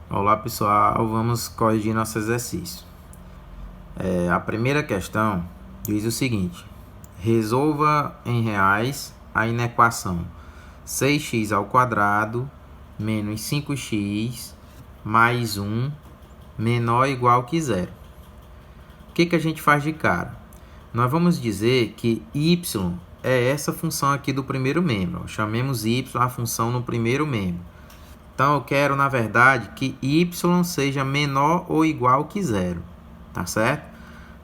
Olá pessoal, vamos corrigir nosso exercício. A primeira questão diz o seguinte: resolva em reais a inequação 6x ao quadrado menos 5x mais 1 menor ou igual que zero. O que a gente faz de cara? Nós vamos dizer que y é essa função aqui do primeiro membro. Chamemos y a função no primeiro membro. Então, eu quero, na verdade, que y seja menor ou igual que zero. Tá certo?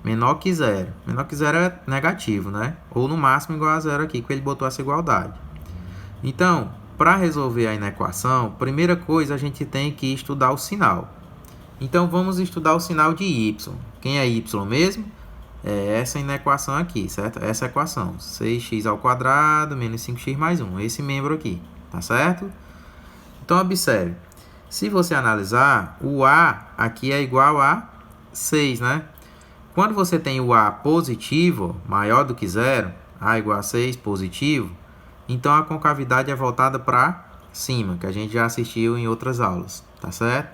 Menor que zero. Menor que zero é negativo, né? Ou no máximo igual a zero aqui, que ele botou essa igualdade. Então, para resolver a inequação, primeira coisa, a gente tem que estudar o sinal. Então, vamos estudar o sinal de y. Quem é y mesmo? É essa inequação aqui, certo? Essa equação. 6x ao quadrado menos 5x mais 1. Esse membro aqui, tá certo? Então, observe, se você analisar, o A aqui é igual a 6, né? Quando você tem o A positivo, maior do que zero, A igual a 6 positivo, então a concavidade é voltada para cima, que a gente já assistiu em outras aulas, tá certo?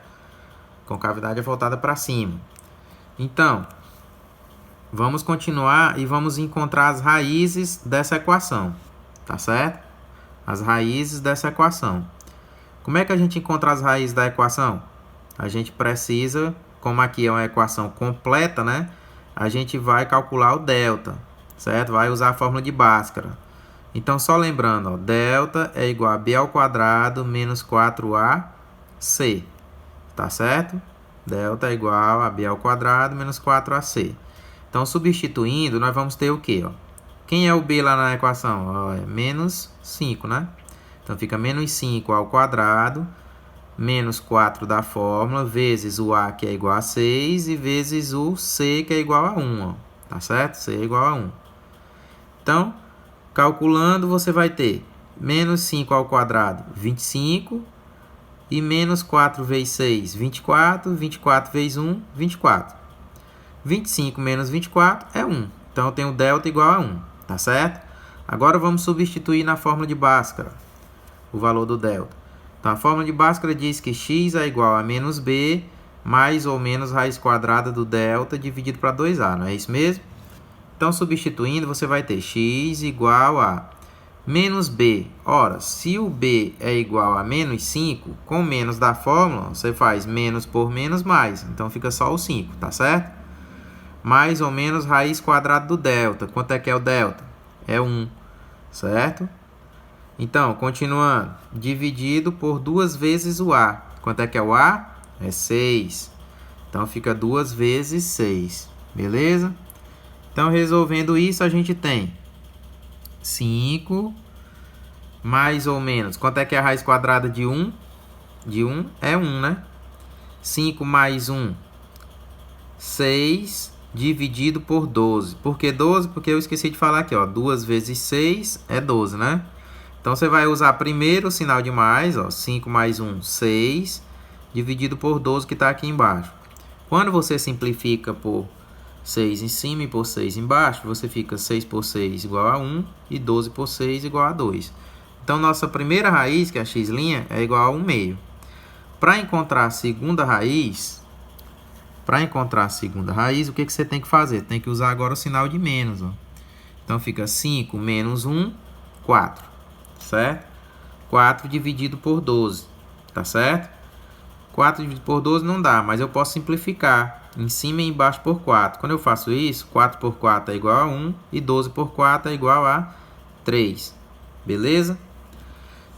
Concavidade é voltada para cima. Então, vamos continuar e vamos encontrar as raízes dessa equação, tá certo? As raízes dessa equação. Como é que a gente encontra as raízes da equação? A gente precisa, como aqui é uma equação completa, né? A gente vai calcular o delta, certo? Vai usar a fórmula de Bhaskara. Então, só lembrando, ó, delta é igual a b ao quadrado menos 4ac, tá certo? Delta é igual a b ao quadrado menos 4ac. Então, substituindo, nós vamos ter o quê? Ó? Quem é o b lá na equação? Ó, é menos 5, né? Então, fica menos 5 ao quadrado, menos 4 da fórmula, vezes o A, que é igual a 6, e vezes o C, que é igual a 1. Ó. Tá certo? C é igual a 1. Então, calculando, você vai ter menos 5 ao quadrado, 25, e menos 4 vezes 6, 24, 24 vezes 1, 24. 25 menos 24 é 1. Então, eu tenho delta igual a 1. Tá certo? Agora, vamos substituir na fórmula de Bhaskara o valor do delta. Então, a fórmula de Bhaskara diz que x é igual a menos b mais ou menos raiz quadrada do delta dividido para 2a, não é isso mesmo? Então, substituindo, você vai ter x igual a menos b. Ora, se o b é igual a menos 5, com menos da fórmula, você faz menos por menos mais. Então, fica só o 5, tá certo? Mais ou menos raiz quadrada do delta. Quanto é que é o delta? É 1, certo? Então, continuando, dividido por 2 vezes o A. Quanto é que é o A? É 6. Então, fica 2 vezes 6. Beleza? Então, resolvendo isso, a gente tem 5 mais ou menos. Quanto é que é a raiz quadrada de 1? De 1 é 1, né? 5 mais 1, 6, dividido por 12. Por que 12? Porque eu esqueci de falar aqui, ó. 2 vezes 6 é 12, né? Então, você vai usar primeiro o sinal de mais, ó, 5 mais 1, 6, dividido por 12 que está aqui embaixo. Quando você simplifica por 6 em cima e por 6 embaixo, você fica 6 por 6 igual a 1 e 12 por 6 igual a 2. Então, nossa primeira raiz, que é a x', é igual a 1 meio. Para encontrar a segunda raiz, o que você tem que fazer? Tem que usar agora o sinal de menos. Ó. Então, fica 5 menos 1, 4. Certo? 4 dividido por 12, tá certo? 4 dividido por 12 não dá, mas eu posso simplificar em cima e embaixo por 4. Quando eu faço isso, 4 por 4 é igual a 1 e 12 por 4 é igual a 3. Beleza?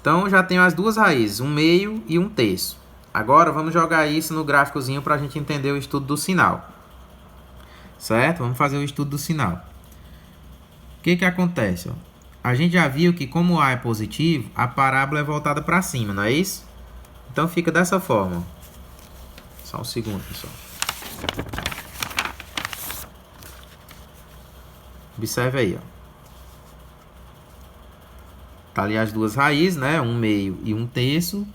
Então, já tenho as duas raízes, 1 meio e 1 terço. Agora, vamos jogar isso no gráficozinho para a gente entender o estudo do sinal. Certo? Vamos fazer o estudo do sinal. O que acontece? Ó? A gente já viu que, como o A é positivo, a parábola é voltada para cima, não é isso? Então, fica dessa forma. Só um segundo, pessoal. Observe aí, ó. Tá ali as duas raízes, né? 1 meio e 1 terço.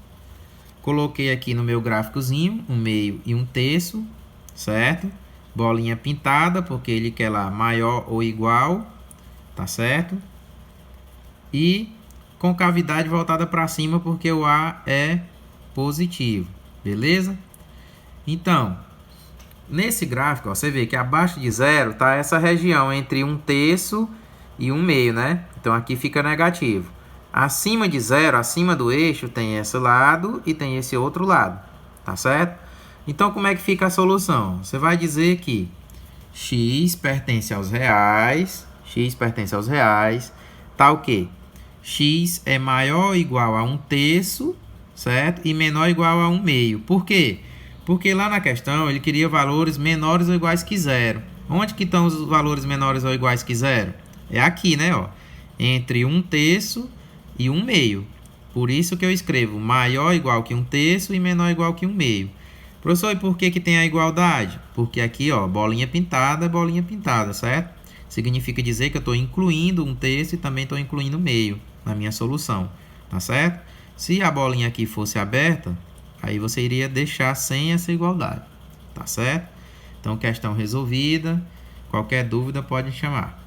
Coloquei aqui no meu gráficozinho 1 meio e 1 terço, certo? Bolinha pintada, porque ele quer lá maior ou igual, tá certo? E concavidade voltada para cima, porque o A é positivo, Beleza? Então, nesse gráfico, ó, você vê que abaixo de zero está essa região entre 1/3 e 1/2, né? Então aqui fica negativo. Acima de zero, acima do eixo, tem esse lado e tem esse outro lado. Tá certo? Então, como é que fica a solução? Você vai dizer que x pertence aos reais. X pertence aos reais. Tá o quê? X é maior ou igual a 1/3, certo? E menor ou igual a 1/2. Por quê? Porque lá na questão ele queria valores menores ou iguais que zero. Onde que estão os valores menores ou iguais que zero? É aqui, né? Ó, entre 1/3 e 1/2. Por isso que eu escrevo maior ou igual que 1/3 e menor ou igual que 1/2. Professor, e por que que tem a igualdade? Porque aqui, ó, bolinha pintada, certo? Significa dizer que eu estou incluindo 1/3 e também estou incluindo meio na minha solução, tá certo? Se a bolinha aqui fosse aberta, aí você iria deixar sem essa igualdade, tá certo? Então, questão resolvida. Qualquer dúvida pode chamar.